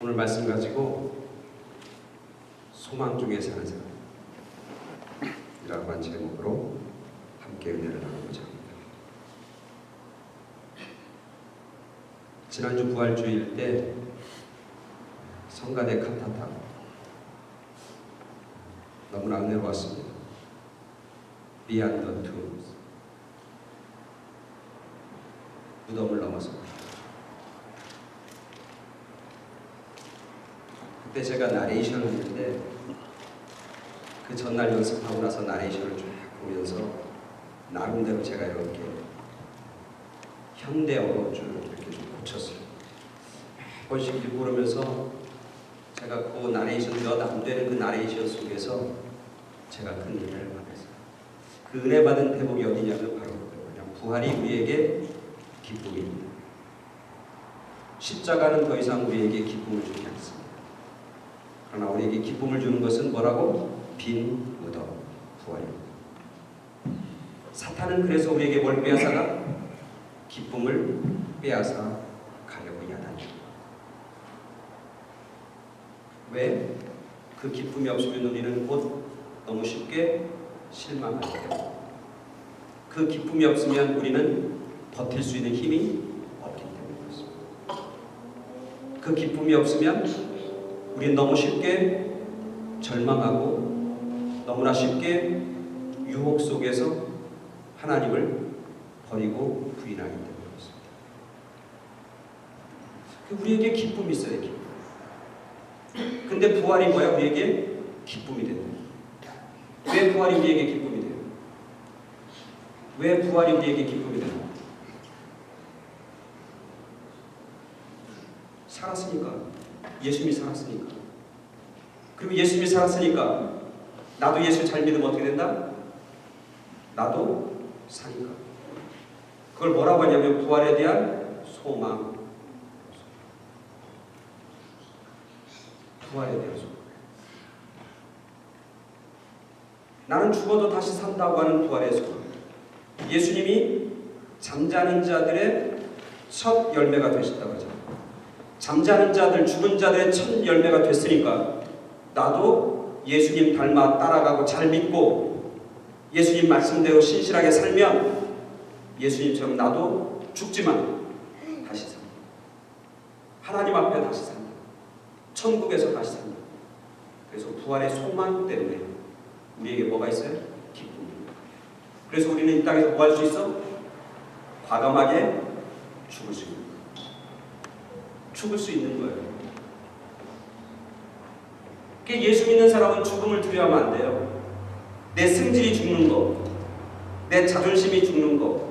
오늘 말씀 가지고 소망 중에 사는 사람이라고 한 제목으로 함께 은혜를 나누고자 합니다. 지난주 부활주일 때 성가대 칸타타 너무나 은혜로웠습니다. Beyond the Tombs, 무덤을 넘어서. 그때 제가 나레이션을 했는데 그 전날 연습하고 나서 나레이션을 쭉 보면서 나름대로 제가 이렇게 현대어로 좀 이렇게 좀 고쳤어요. 몇 번씩 읽고 그러면서 제가 그 나레이션 몇 안 되는 그 나레이션 속에서 제가 큰 은혜를 받았어요. 그 은혜 받은 대목이 어디냐면 바로 그냥 부활이 우리에게 기쁨입니다. 십자가는 더 이상 우리에게 기쁨을 주지 않습니다. 그러나 우리에게 기쁨을 주는 것은 뭐라고? 빈 무덤, 부활입니다. 사탄은 그래서 우리에게 뭘 빼앗아가? 기쁨을 빼앗아 가려고 야단이죠. 왜? 그 기쁨이 없으면 우리는 곧 너무 쉽게 실망하게 됩니다. 그 기쁨이 없으면 우리는 버틸 수 있는 힘이 없기 때문에 그렇습니다. 그 기쁨이 없으면 우리는 너무 쉽게 절망하고 너무나 쉽게 유혹 속에서 하나님을 버리고 부인하기 때문에 그렇습니다. 우리에게 기쁨이 있어야 기쁨. 근데 부활이 뭐야? 우리에게 기쁨이 된다. 왜 부활이 우리에게 기쁨이 돼요? 왜 부활이 우리에게 기쁨이 되나? 살았으니까. 예수님이 살았으니까. 그리고 예수님이 살았으니까 나도 예수 잘 믿으면 어떻게 된다? 나도 사니까. 그걸 뭐라고 하냐면 부활에 대한 소망. 부활에 대한 소망. 나는 죽어도 다시 산다고 하는 부활의 소망. 예수님이 잠자는 자들의 첫 열매가 되셨다고 하잖아요. 잠자는 자들, 죽은 자들의 첫 열매가 됐으니까 나도 예수님 닮아 따라가고 잘 믿고 예수님 말씀대로 신실하게 살면 예수님처럼 나도 죽지만 다시 산다. 하나님 앞에 다시 산다. 천국에서 다시 산다. 그래서 부활의 소망 때문에 우리에게 뭐가 있어요? 기쁨입니다. 그래서 우리는 이 땅에서 뭐 할 수 있어? 과감하게 죽을 수 있는 거예요. 죽을 수 있는 거예요. 예수 믿는 사람은 죽음을 두려워하면 안 돼요. 내 승질이 죽는 거, 내 자존심이 죽는 거,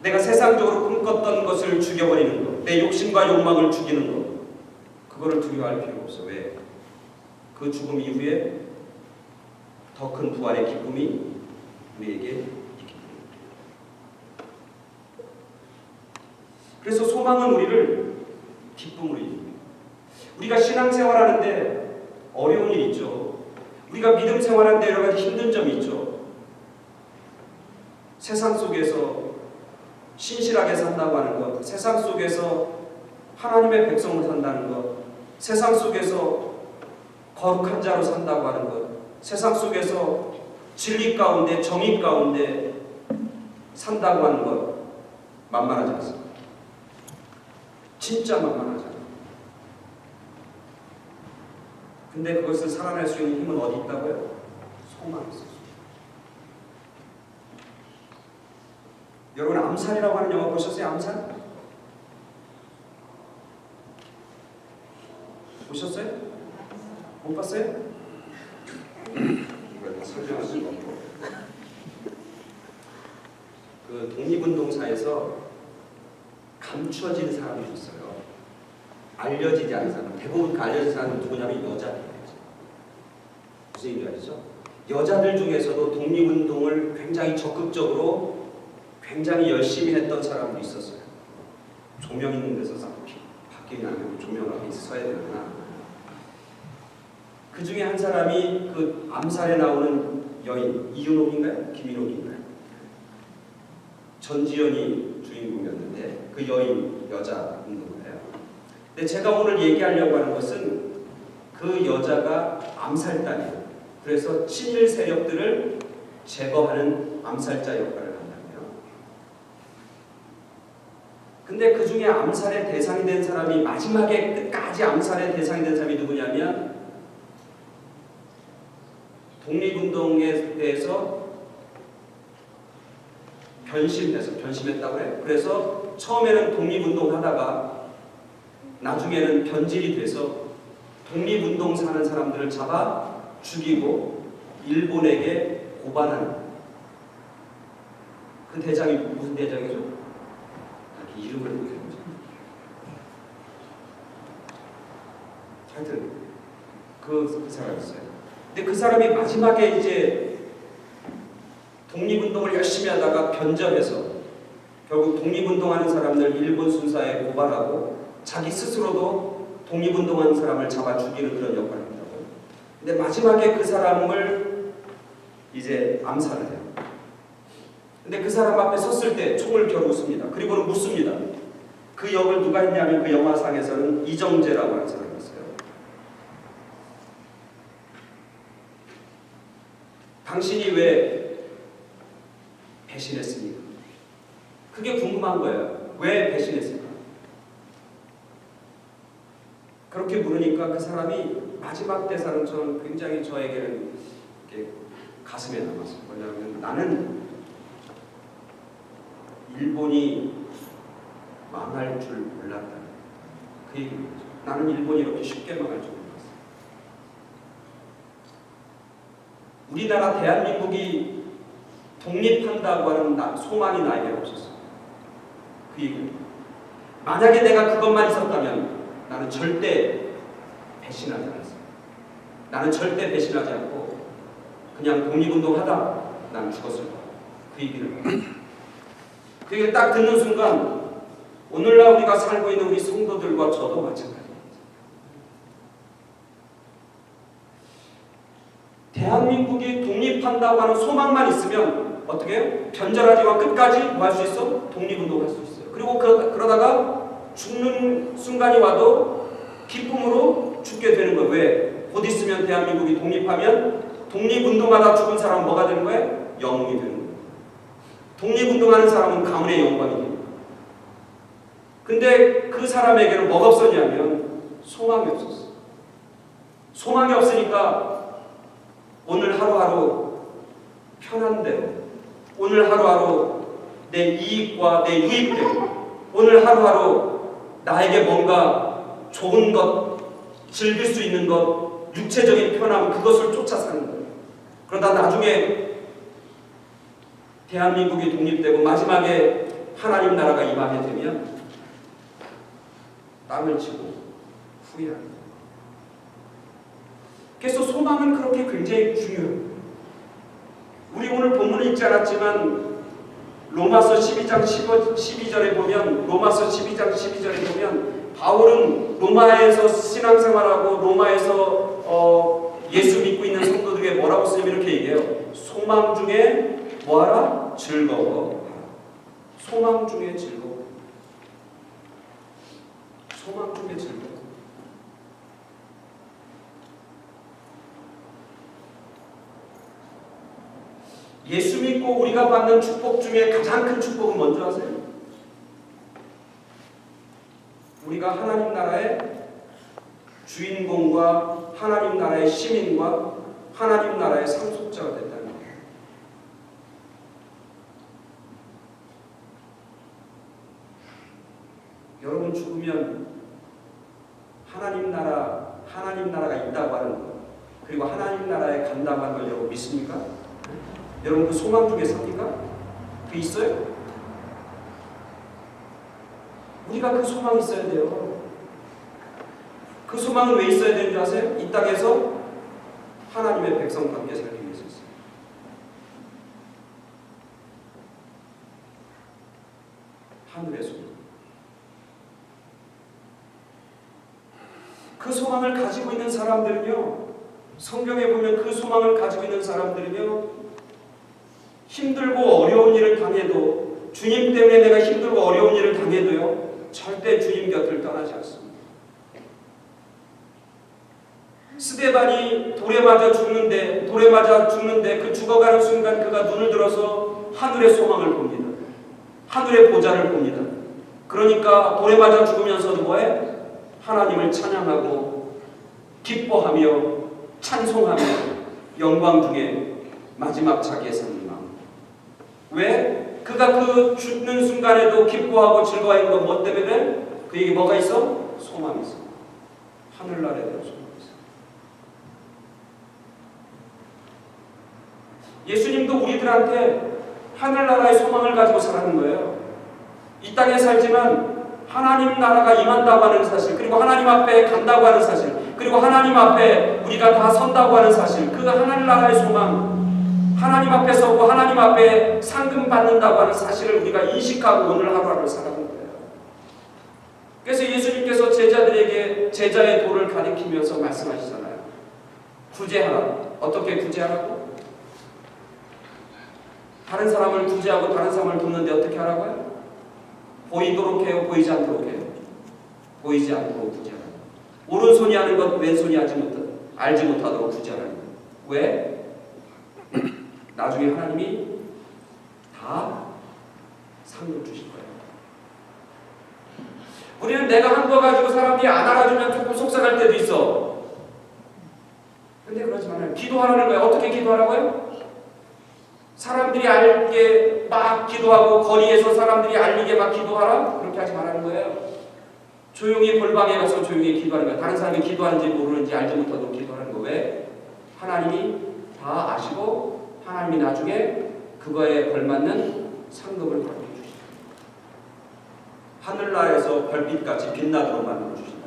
내가 세상적으로 꿈꿨던 것을 죽여버리는 거, 내 욕심과 욕망을 죽이는 거, 그거를 두려워할 필요가 없어. 왜? 그 죽음 이후에 더 큰 부활의 기쁨이 우리에게 있기 때문에. 그래서 소망은 우리를 기쁨으로 이깁니다. 우리가 신앙생활하는데 어려운 일 있죠. 우리가 믿음 생활하는데 여러 가지 힘든 점이 있죠. 세상 속에서 신실하게 산다고 하는 것, 세상 속에서 하나님의 백성으로 산다는 것, 세상 속에서 거룩한 자로 산다고 하는 것, 세상 속에서 진리 가운데 정의 가운데 산다고 하는 것 만만하지 않습니다. 진짜 만만하지 않아요. 근데 그것을 살아낼 수 있는 힘은 어디 있다고요? 소망이 있어요. 여러분 암살이라고 하는 영화 보셨어요? 암살? 보셨어요? 못 봤어요? 이걸 설명할 수가 없고. 그 독립운동사에서 감춰진 사람이 있어요. 알려지지 않은 사람. 대부분 그 알려진 사람은 누구냐면 여자들이에요. 무슨 얘기인지 아시죠? 여자들 중에서도 독립운동을 굉장히 적극적으로 굉장히 열심히 했던 사람도 있었어요. 조명 있는 데서 밖에 나면 조명 앞에 서야 되구나. 그 중에 한 사람이 그 암살에 나오는 여인 이윤옥인가요? 김인옥인가요? 전지현이 주인공이었는데 그 여인 여자 있는 거예요. 근데 제가 오늘 얘기하려고 하는 것은 그 여자가 암살단이에요. 그래서 친일 세력들을 제거하는 암살자 역할을 한다고요. 근데 그 중에 암살의 대상이 된 사람이, 마지막에 끝까지 암살의 대상이 된 사람이 누구냐면 독립운동에 대해서 변심했다고 해요. 그래서 처음에는 독립운동 하다가 나중에는 변질이 돼서 독립운동 하는 사람들을 잡아 죽이고 일본에게 고발하는, 그 대장이 무슨 대장이죠? 이름을 모르겠죠. 하여튼 그 사람이었어요. 근데 그 사람이 마지막에 이제 독립운동을 열심히 하다가 변절해서 결국 독립운동하는 사람들 일본 순사에 고발하고 자기 스스로도 독립운동하는 사람을 잡아 죽이는 그런 역할을 한다고. 근데 마지막에 그 사람을 이제 암살을 해요. 근데 그 사람 앞에 섰을 때 총을 겨누습니다. 그리고는 묻습니다. 그 역을 누가 했냐면 그 영화상에서는 이정재라고 하는 사람이었어요. 당신이 왜 배신했습니까? 그게 궁금한 거예요. 왜 배신했을까? 그렇게 물으니까 그 사람이 마지막 대사는 저는 굉장히 저에게는 이렇게 가슴에 남았어요. 뭐냐면 나는 일본이 망할 줄 몰랐다. 그 얘기입니다. 나는 일본이 이렇게 쉽게 망할 줄 몰랐어. 우리나라 대한민국이 독립한다고 하는 소망이 나에게 없었어. 그 얘기입니다. 만약에 내가 그것만 있었다면 나는 절대 배신하지 않았어. 나는 절대 배신하지 않고 그냥 독립운동하다 나는 죽었을 거야. 그 얘기를. 그 얘기를 딱 듣는 순간 오늘날 우리가 살고 있는 우리 성도들과 저도 마찬가지입니다. 대한민국이 독립한다고 하는 소망만 있으면 어떻게 해요? 변절하지만 끝까지 뭐 할 수 있어? 독립운동할 수 있어요. 그리고 그러다가 죽는 순간이 와도 기쁨으로 죽게 되는 거예요. 왜? 곧 있으면 대한민국이 독립하면 독립운동하다 죽은 사람은 뭐가 되는 거예요? 영웅이 되는 거예요. 독립운동하는 사람은 가문의 영광이 됩니다. 근데 그 사람에게는 뭐가 없었냐면 소망이 없었어. 소망이 없으니까 오늘 하루하루 편한 대로, 오늘 하루하루 내 이익과 내 유익대로, 오늘 하루하루 나에게 뭔가 좋은 것, 즐길 수 있는 것, 육체적인 편함, 그것을 쫓아 사는 거예요. 그러다 나중에 대한민국이 독립되고 마지막에 하나님 나라가 임하게 되면 땅을 치고 후회합니다. 그래서 소망은 그렇게 굉장히 중요해요. 우리 오늘 본문을 읽지 않았지만 로마서 12장 12절에 보면, 로마서 12장 12절에 보면 바울은 로마에서 신앙생활하고 로마에서 예수 믿고 있는 성도들에게 뭐라고 쓰냐면 이렇게 얘기해요. 소망 중에 뭐하라? 즐거워. 소망 중에 즐거워. 소망 중에 즐거워. 예수 믿고 우리가 받는 축복 중에 가장 큰 축복은 뭔지 아세요? 우리가 하나님 나라의 주인공과 하나님 나라의 시민과 하나님 나라의 상속자가 됐다는 거예요. 여러분 죽으면 하나님 나라가 있다고 하는 것, 그리고 하나님 나라에 간다고 하는 걸 여러분 믿습니까? 여러분 그 소망 중에 삽니까? 그 있어요? 우리가 그 소망이 있어야 돼요. 그 소망은 왜 있어야 되는 줄 아세요? 이 땅에서 하나님의 백성과 함께 살기 위해서 있어요. 하늘의 소망. 그 소망을 가지고 있는 사람들은요, 성경에 보면 그 소망을 가지고 있는 사람들은요, 힘들고 어려운 일을 당해도, 주님 때문에 내가 힘들고 어려운 일을 당해도요, 절대 주님 곁을 떠나지 않습니다. 스데반이 돌에 맞아 죽는데 그 죽어가는 순간 그가 눈을 들어서 하늘의 소망을 봅니다. 하늘의 보좌를 봅니다. 그러니까 돌에 맞아 죽으면서도 뭐해? 하나님을 찬양하고 기뻐하며 찬송하며 영광 중에 마지막 자기의 삶을 마음. 왜? 그가 그 죽는 순간에도 기뻐하고 즐거워하는 건 뭐 때문에? 그에게 뭐가 있어? 소망이 있어. 하늘나라에 대한 소망이 있어. 예수님도 우리들한테 하늘나라의 소망을 가지고 살아가는 거예요. 이 땅에 살지만 하나님 나라가 임한다고 하는 사실, 그리고 하나님 앞에 간다고 하는 사실, 그리고 하나님 앞에 우리가 다 선다고 하는 사실, 그 하늘나라의 소망, 하나님 앞에 서고 하나님 앞에 상금 받는다고 하는 사실을 우리가 인식하고 오늘 하루하루를 살아가는 거예요. 그래서 예수님께서 제자들에게 제자의 도를 가리키면서 말씀하시잖아요. 구제하라. 어떻게 구제하라고? 다른 사람을 구제하고 다른 사람을 돕는데 어떻게 하라고요? 보이도록 해요? 보이지 않도록 해요? 보이지 않도록 구제하라. 오른손이 하는 것 왼손이 알지 못하도록 구제하라는 거예요. 왜? 나중에 하나님이 다 상을 주실 거예요. 우리는 내가 한 거 가지고 사람들이 안 알아주면 조금 속상할 때도 있어. 근데 그러지 말아요. 기도하라는 거예요. 어떻게 기도하라고요? 사람들이 알게 막 기도하고 거리에서 사람들이 알리게 막 기도하라? 그렇게 하지 말라는 거예요. 조용히 골방에 가서 조용히 기도하는 거예요. 다른 사람이 기도하는지 모르는지 알지 못하도록 기도하는 거. 왜? 하나님이 다 아시고 하나님이 나중에 그거에 걸맞는 상급을 받게 주신다. 하늘나라에서 별빛같이 빛나도록 만들어 주신다.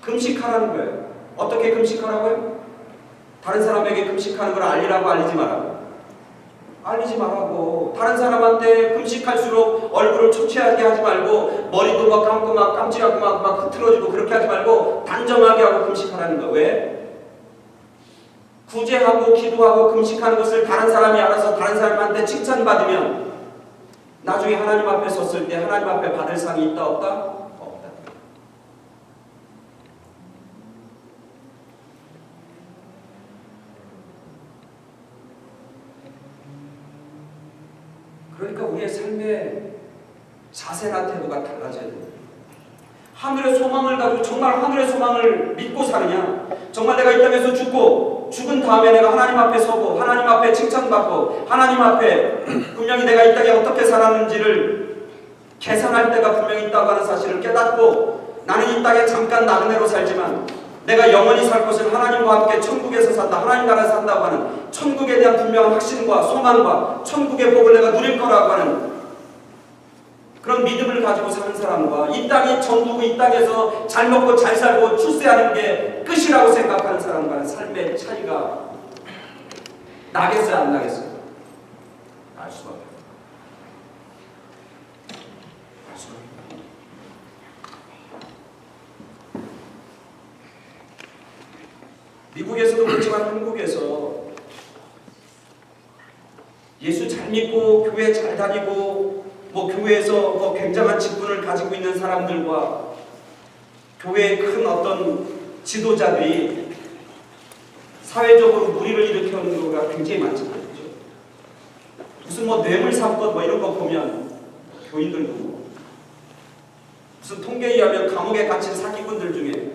금식하라는 거예요. 어떻게 금식하라고요? 다른 사람에게 금식하는 걸 알리라고 알리지 말라고. 알리지 말라고. 다른 사람한테 금식할수록 얼굴을 초췌하게 하지 말고 머리도 막 감고 막 깜찍하고 막 흐트러지고 그렇게 하지 말고 단정하게 하고 금식하라는 거. 왜? 구제하고 기도하고 금식하는 것을 다른 사람이 알아서 다른 사람한테 칭찬받으면 나중에 하나님 앞에 섰을 때 하나님 앞에 받을 상이 있다 없다? 없다. 그러니까 우리의 삶의 자세나 태도가 달라져야 돼요. 하늘의 소망을 가지고 정말 하늘의 소망을 믿고 사느냐? 정말 내가 이 땅에서 죽은 다음에 내가 하나님 앞에 서고 하나님 앞에 칭찬받고 하나님 앞에 분명히 내가 이 땅에 어떻게 살았는지를 계산할 때가 분명히 있다고 하는 사실을 깨닫고 나는 이 땅에 잠깐 나그네로 살지만 내가 영원히 살 곳은 하나님과 함께 천국에서 산다. 하나님 나라에서 산다고 하는 천국에 대한 분명한 확신과 소망과 천국의 복을 내가 누릴 거라고 하는 그런 믿음을 가지고 사는 사람과 이 땅이 전부고 이 땅에서 잘 먹고 잘 살고 출세하는 게 끝이라고 생각하는 사람과는 삶의 차이가 나겠어요? 안 나겠어요? 알 수가 없어요. 알 수가 없어요. 미국에서도 그렇지만 한국에서 예수 잘 믿고 교회 잘 다니고 교회에서 굉장한 직분을 가지고 있는 사람들과 교회의 큰 어떤 지도자들이 사회적으로 무리를 일으켜오는 경우가 굉장히 많잖아요. 무슨 뇌물 사건 이런 거 보면 교인들도 무슨 통계에 의하면 감옥에 갇힌 사기꾼들 중에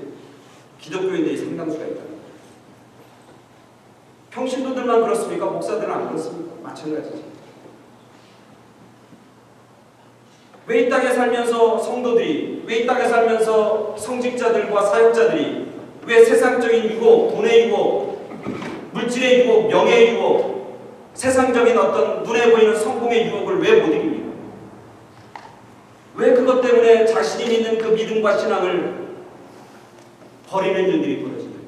기독교인들이 상당수가 있다. 평신도들만 그렇습니까? 목사들은 안 그렇습니까? 마찬가지지. 왜 이 땅에 살면서 성도들이, 왜 이 땅에 살면서 성직자들과 사역자들이 왜 세상적인 유혹, 돈의 유혹, 물질의 유혹, 명예의 유혹, 세상적인 어떤 눈에 보이는 성공의 유혹을 왜 못 이깁니까? 왜 그것 때문에 자신이 믿는 그 믿음과 신앙을 버리는 일들이 벌어집니까?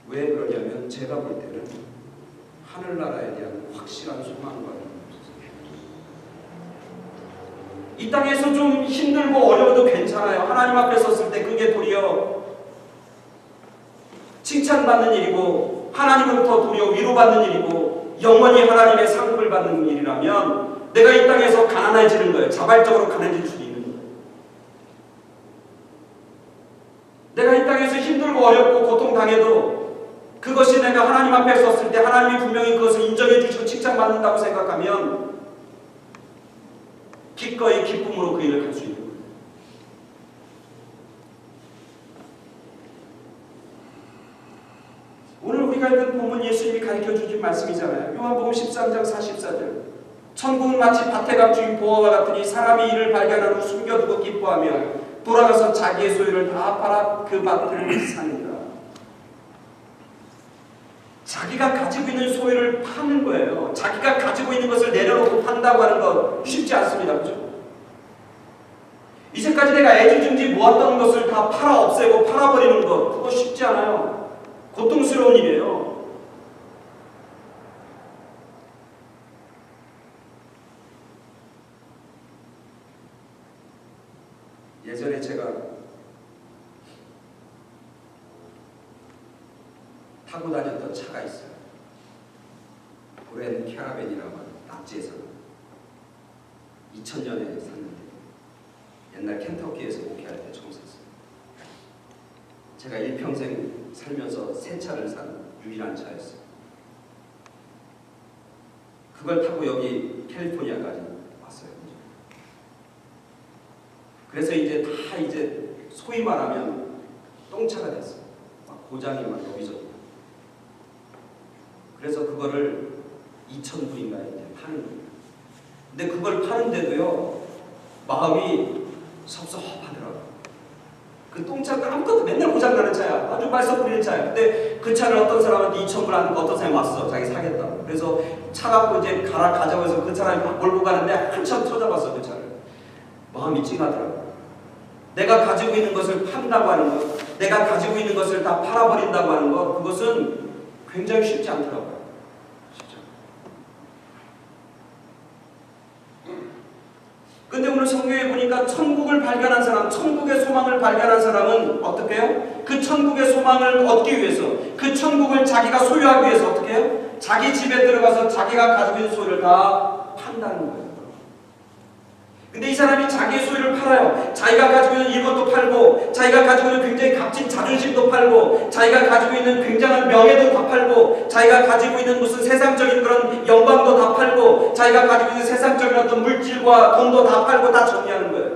왜 그러냐면 제가 볼 때는 하늘나라에 대한 확실한 소망과 이 땅에서 좀 힘들고 어려워도 괜찮아요. 하나님 앞에 섰을 때 그게 도리어 칭찬받는 일이고 하나님으로부터 도리어 위로받는 일이고 영원히 하나님의 상급을 받는 일이라면 내가 이 땅에서 가난해지는 거예요. 자발적으로 가난해질 수도 있는 거예요. 고통당해도 그것이 내가 하나님 앞에 섰을 때 하나님이 분명히 그것을 인정해 주시고 칭찬받는다고 생각하면 기꺼이 기쁨으로 그 일을 할 수 있는 거예요. 오늘 우리가 읽은 본문 예수님이 가르쳐 주신 말씀이잖아요. 요한복음 13장 44절. 천국은 마치 밭에 주인 보화와 같으니 사람이 이를 발견한 후 숨겨두고 기뻐하며 돌아가서 자기의 소유를 다 팔아 그 밭을 사느니라. 자기가 가지고 있는 소유를 파는 거예요. 자기가 가지고 있는 것을 내려놓고 판다고 하는 것 쉽지 않습니다. 그렇죠? 이제까지 내가 애지중지 모았던 것을 다 팔아 없애고 팔아버리는 것, 그거 쉽지 않아요. 고통스러운 일이에요. 예전에 제가 타고 다녔던 차가 있어요. 그랜 캐러밴이라고 하는 낙지에서 2000년에 샀는데 옛날 켄터키에서 목회할 때 처음 샀어요. 제가 일평생 살면서 새 차를 산 유일한 차였어요. 그걸 타고 여기 캘리포니아까지 왔어요. 그래서 이제 다 이제 소위 말하면 똥차가 됐어요. 막 고장이 막 여기저기. 그래서 그거를 2,000불인가에 이제 파는 거예요. 근데 그걸 파는데도요 마음이 섭섭하더라고요. 그 똥차가 아무것도 맨날 고장나는 차야. 아주 말썽 부리는 차야. 근데 그 차를 어떤 사람한테 2,000불 하는 거 어떤 사람이 왔어. 자기 사겠다. 그래서 차 갖고 이제 가자고 해서 그 사람이 막 몰고 가는데 한참 쳐다봤어. 그 차를. 마음이 찡하더라고요. 내가 가지고 있는 것을 판다고 하는 것, 내가 가지고 있는 것을 다 팔아버린다고 하는 것, 그것은 굉장히 쉽지 않더라고요. 쉽지 않아요. 근데 오늘 성경에 보니까 천국을 발견한 사람, 천국의 소망을 발견한 사람은 어떻게 해요? 그 천국의 소망을 얻기 위해서, 그 천국을 자기가 소유하기 위해서 어떻게 해요? 자기 집에 들어가서 자기가 가지고 있는 소유를 다 판다는 거예요. 근데 이 사람이 자기의 소유를 팔아요. 자기가 가지고 있는 이것도 팔고, 자기가 가지고 있는 굉장히 값진 자존심도 팔고, 자기가 가지고 있는 굉장한 명예도 다 팔고, 자기가 가지고 있는 무슨 세상적인 그런 영광도 다 팔고, 자기가 가지고 있는 세상적인 어떤 물질과 돈도 다 팔고 다 정리하는 거예요.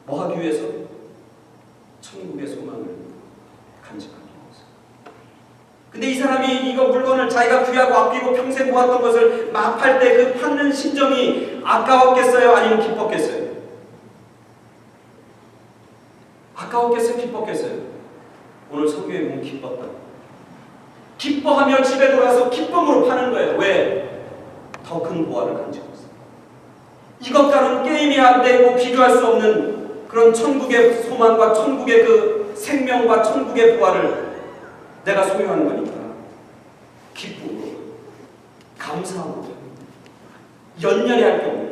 뭐 하기 위해서? 천국의 소망을 간직하기 위해서. 근데 이 사람이 이거 물건을 자기가 귀하고 아끼고 평생 모았던 것을 막 팔 때 그 파는 심정이 아까웠겠어요? 아니면 기뻤겠어요? 아까웠겠어요? 기뻤겠어요? 오늘 성경에 보면 기뻤다. 기뻐하며 집에 돌아서 기쁨으로 파는 거예요. 왜? 더 큰 보화를 간직하고 있어요. 이것과는 게임이 안 되고 비교할 수 없는 그런 천국의 소망과 천국의 그 생명과 천국의 보화를 내가 소유하는 거니까 기쁨으로, 감사함으로, 연연해 할 게 없는.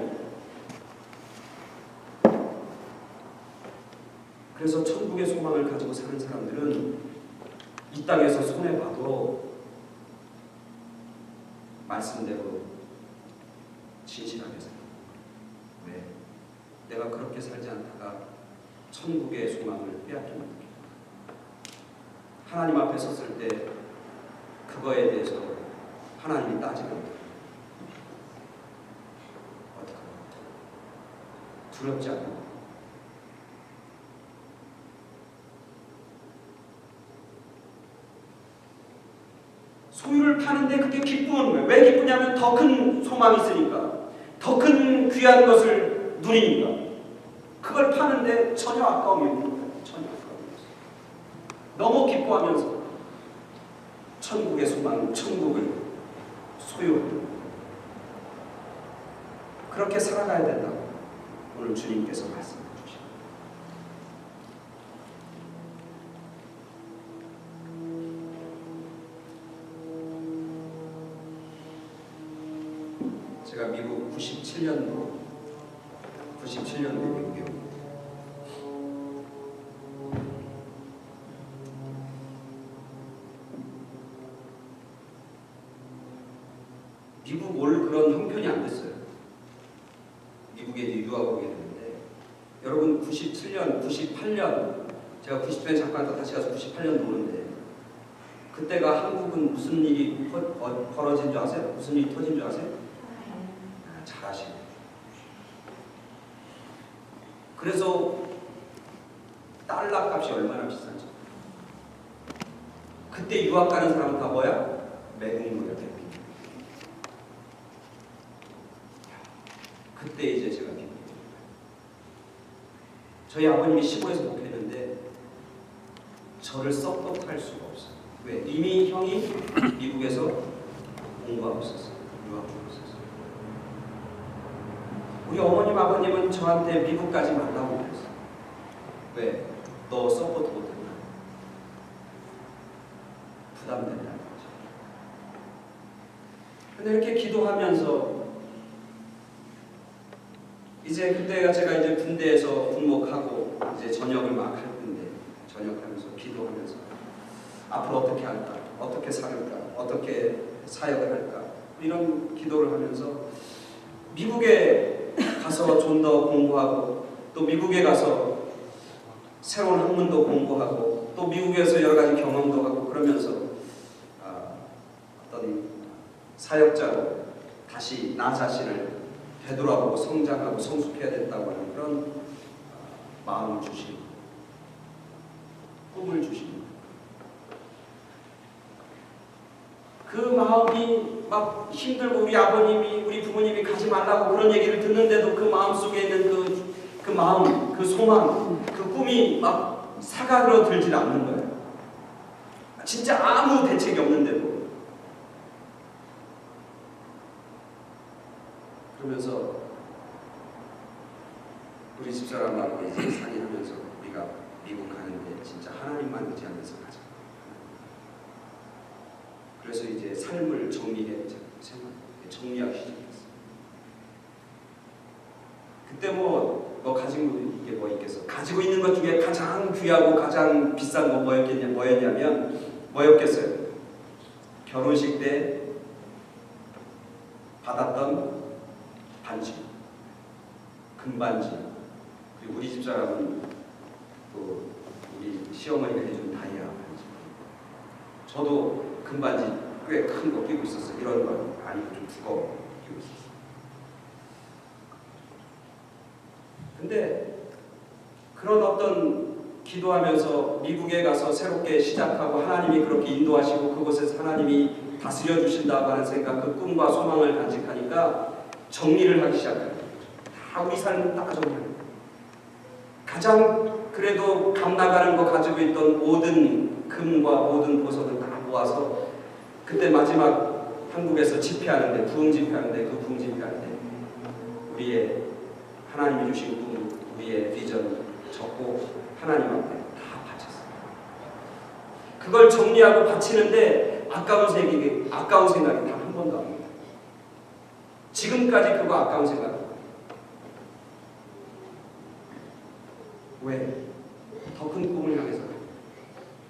그래서 천국의 소망을 가지고 사는 사람들은 이 땅에서 손해봐도 말씀대로 진실하게 살아요. 왜? 내가 그렇게 살지 않다가 천국의 소망을 빼앗기면 어떡해. 하나님 앞에 섰을 때 그거에 대해서 하나님이 따지면 어떡합니까? 두렵지 않아요? 소유를 파는데 그게 기쁨인 거예요. 왜 기쁘냐면 더 큰 소망이 있으니까, 더 큰 귀한 것을 누리니까. 그걸 파는데 전혀 아까움이 없는 거예요. 전혀 아까움이 없어요. 너무 기뻐하면서 천국의 소망, 천국을 소유하는, 그렇게 살아가야 된다고 오늘 주님께서 말씀해 주십니다. 제가 미국 97년도 미국에 옵니다. 미국 올 그런 형편이 안 됐어요. 미국에 유학을 오게 됐는데, 여러분 97년, 98년 제가 90년에 잠깐 다시 가서 98년 노는데 그때가 한국은 무슨 일이 벌어진 줄 아세요? 무슨 일이 터진 줄 아세요? 잘 아시네요. 그래서 달러 값이 얼마나 비싼지. 그때 유학 가는 사람은 다 뭐야? 매국노야. 그때 이제 제가 저희 아버님이 시골에서 목회했는데 저를 서포트할 수가 없어요. 왜? 이미 형이 미국에서 공부하고 있었어요. 유학 중에 있었어요. 우리 어머님 아버님은 저한테 미국까지 만나고 그랬어요. 왜? 너 서포트 못했나? 부담된다는 거죠. 근데 이렇게 기도하면서 이제 그때가 제가 이제 군대에서 군목하고 이제 전역을 막 할 텐데 전역하면서 기도하면서 앞으로 어떻게 할까, 어떻게 살을까, 어떻게 사역을 할까 이런 기도를 하면서 미국에 가서 좀 더 공부하고 또 미국에 가서 새로운 학문도 공부하고 또 미국에서 여러 가지 경험도 하고 그러면서 어떤 사역자로 다시 나 자신을 되돌아보고 성장하고 성숙해야 된다고 하는 그런 마음을 주시고 꿈을 주시고 그 마음이 막 힘들고 우리 아버님이 우리 부모님이 가지 말라고 그런 얘기를 듣는데도 그 마음 속에 있는 그 마음, 그 소망, 그 꿈이 막 사각으로 들질 않는 거예요. 진짜 아무 대책이 없는데도. 그러면서 우리 집사람하고 이제 상의하면서 우리가 미국 가는데 진짜 하나님만 의지하면서 가자. 그래서 이제 삶을 정리하기 시작했어요. 그때 너 가지고 이게 뭐 있겠어? 가지고 있는 것 중에 가장 귀하고 가장 비싼 거 뭐였겠어요? 결혼식 때 받았던 반지, 금반지. 그리고 우리 집사람은 또 우리 시어머니가 해준 다이아 반지. 저도 금반지 꽤 큰 거 끼고 있었어요. 이런 거 아니고 좀 두꺼워 끼고 있었어요. 근데 그런 어떤 기도하면서 미국에 가서 새롭게 시작하고 하나님이 그렇게 인도하시고 그곳에서 하나님이 다스려 주신다고 하는 생각, 그 꿈과 소망을 간직하니까 정리를 하기 시작해요. 다 우리 삶은 다 정리해요. 가장 그래도 감 나가는 거 가지고 있던 모든 금과 모든 보석을 다 모아서 그때 마지막 한국에서 집회하는데 부흥 집회하는데 그 부흥 집회하는데 우리의 하나님이 주신 꿈, 우리의 비전 적고 하나님 앞에 다 바쳤어요. 그걸 정리하고 바치는데 아까운 생각이 단 한 번도 안 납니다. 지금까지 그거 아까운 생각. 왜? 더 큰 꿈을 향해서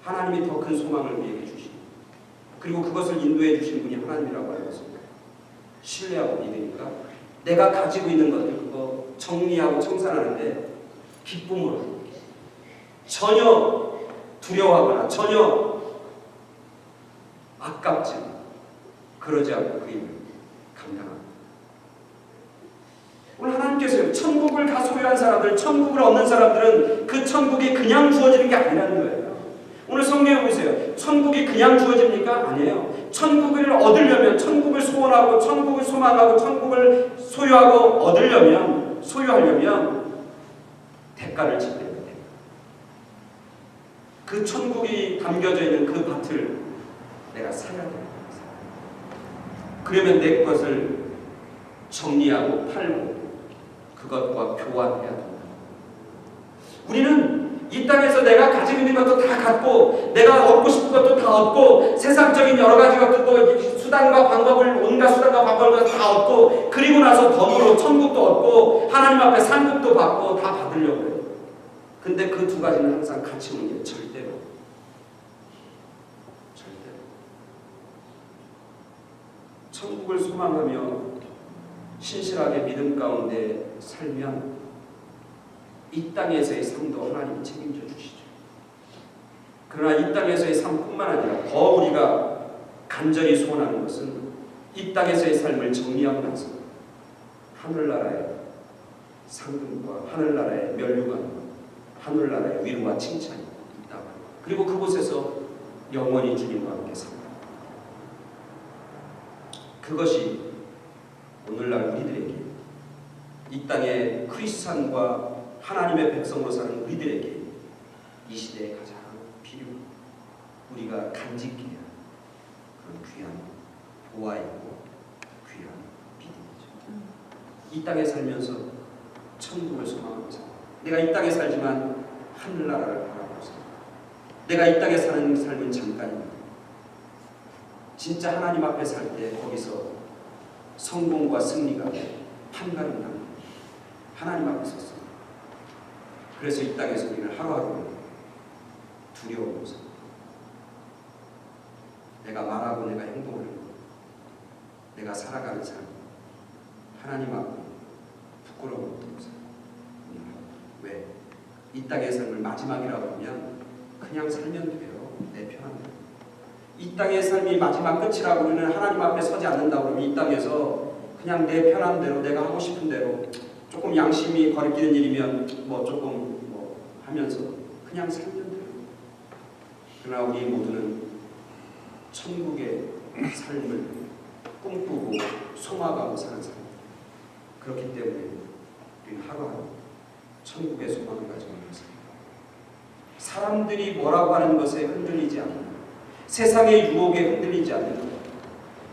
하나님이 더 큰 소망을 우리에게 주시고 그리고 그것을 인도해 주신 분이 하나님이라고 알고 있습니다. 신뢰하고 믿으니까 내가 가지고 있는 것들 그거 정리하고 청산하는데 기쁨으로 전혀 두려워하거나 전혀 아깝지 그러지 않고 그 일을 감당합니다. 오늘 하나님께서 천국을 다 소유한 사람들, 천국을 얻는 사람들은 그 천국이 그냥 주어지는 게 아니라는 거예요. 오늘 성경에 보세요. 천국이 그냥 주어집니까? 아니에요. 천국을 얻으려면, 천국을 소원하고, 천국을 소망하고, 천국을 소유하려면 대가를 치러야 돼요. 그 천국이 담겨져 있는 그 밭을 내가 사야 돼요. 그러면 내 것을 정리하고 팔고 그것과 교환해야 된다. 우리는 이 땅에서 내가 가지고 있는 것도 다 갖고 내가 얻고 싶은 것도 다 얻고 세상적인 여러 가지 것들도 수단과 방법을 온갖 수단과 방법을 다 얻고 그리고 나서 덤으로 천국도 얻고 하나님 앞에 상급도 받고 다 받으려고 해요. 근데 그 두 가지는 항상 같이 오는 게 절대로 천국을 소망하며 신실하게 믿음 가운데 살면 이 땅에서의 삶도 하나님이 책임져 주시죠. 그러나 이 땅에서의 삶뿐만 아니라 더 우리가 간절히 소원하는 것은 이 땅에서의 삶을 정리하고 나서 하늘나라의 상급과 하늘나라의 면류관과 하늘나라의 위로와 칭찬이 있다고 합니다. 그리고 그곳에서 영원히 주님과 함께 산다. 그것이 오늘날 우리들에게, 이 땅의 크리스찬과 하나님의 백성으로 사는 우리들에게 이 시대에 가장 필요한, 우리가 간직해야 그런 귀한 보아있고 귀한 믿음이죠. 이 땅에 살면서 천국을 소망하고 삽니다. 내가 이 땅에 살지만 하늘나라를 바라보고 삽니다. 내가 이 땅에 사는 삶은 잠깐입니다. 진짜 하나님 앞에 살 때 거기서 성공과 승리가 한가름 납니다. 하나님 앞에 섰습니다. 그래서 이 땅에서 우리는 하루하루 두려움으로 삽니다. 내가 말하고 내가 행동하는 것, 내가 살아가는 삶, 하나님 앞에 부끄러움을 없도록 삽니다. 왜? 이 땅의 삶을 마지막이라고 하면 그냥 살면 돼요. 내 편한 대로. 이 땅의 삶이 마지막 끝이라고 하면 하나님 앞에 서지 않는다고 그러면 이 땅에서 그냥 내 편한 대로 내가 하고 싶은 대로 조금 양심이 거리끼는 일이면 조금 하면서 그냥 살면 돼요. 그러나 우리 모두는 천국의 삶을 꿈꾸고 소망하고 사는 사람. 그렇기 때문에 우리는 하루하루 천국의 소망을 가지고 있습니다. 사람들이 뭐라고 하는 것에 흔들리지 않는, 세상의 유혹에 흔들리지 않는 것,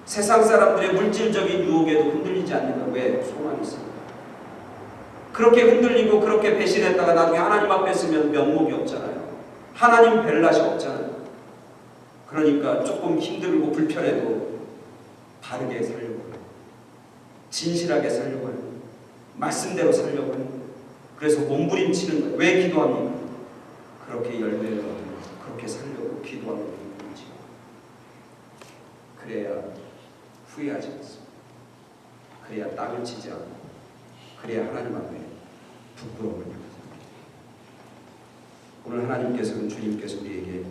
세상 사람들의 물질적인 유혹에도 흔들리지 않는 것, 왜? 소망이 있습니다. 그렇게 흔들리고 그렇게 배신했다가 나중에 하나님 앞에 서면 면목이 없잖아요. 하나님 뵐 날이 없잖아요. 그러니까 조금 힘들고 불편해도 바르게 살려고 해요. 진실하게 살려고 해요. 말씀대로 살려고 해요. 그래서 몸부림치는 거예요. 왜 기도합니까? 그렇게 열매를 얻는, 그렇게 살려고 기도하는 거죠. 그래야 후회하지 않습니다. 그래야 땅을 치지 않고, 그래야 하나님 앞에 부끄러움을 느끼지 않습니다. 오늘 하나님께서는, 주님께서 우리에게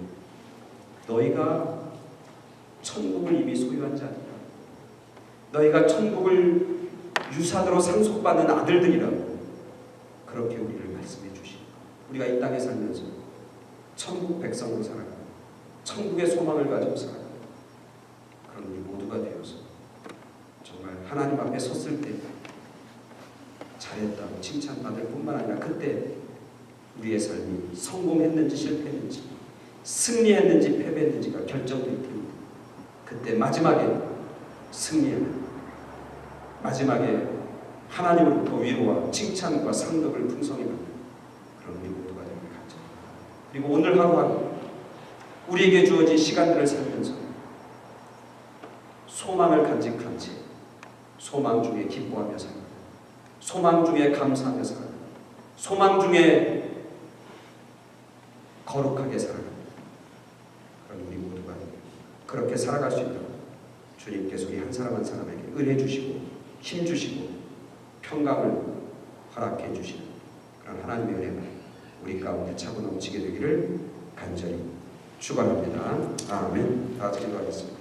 너희가 천국을 이미 소유한 자들이라, 너희가 천국을 유산으로 상속받는 아들들이라고 그렇게 우리를 말씀해 주시고, 우리가 이 땅에 살면서 천국 백성으로 살아가고 천국의 소망을 가지고 살아가고 그런 우리 모두가 되어서 정말 하나님 앞에 섰을 때 잘했다고 칭찬받을 뿐만 아니라 그때 우리의 삶이 성공했는지 실패했는지, 승리했는지 패배했는지가 결정될 텐데, 그때 마지막에 승리하는, 마지막에 하나님으로부터 위로와 칭찬과 상급을 풍성히 받는 그런 우리 모두가 되길 간절합니다. 그리고 오늘 하루하루 우리에게 주어진 시간들을 살면서 소망을 간직한 채 소망 중에 기뻐하며 살고, 소망 중에 감사하며 살고, 소망 중에 거룩하게 살아가는 그런 우리 모두가 그렇게 살아갈 수 있도록 주님께서 우리 한 사람 한 사람에게 은혜 주시고 힘 주시고 평강을 허락해 주시는 그런 하나님의 은혜가 우리 가운데 차고 넘치게 되기를 간절히 축원합니다. 아멘. 다 같이 기도하겠습니다.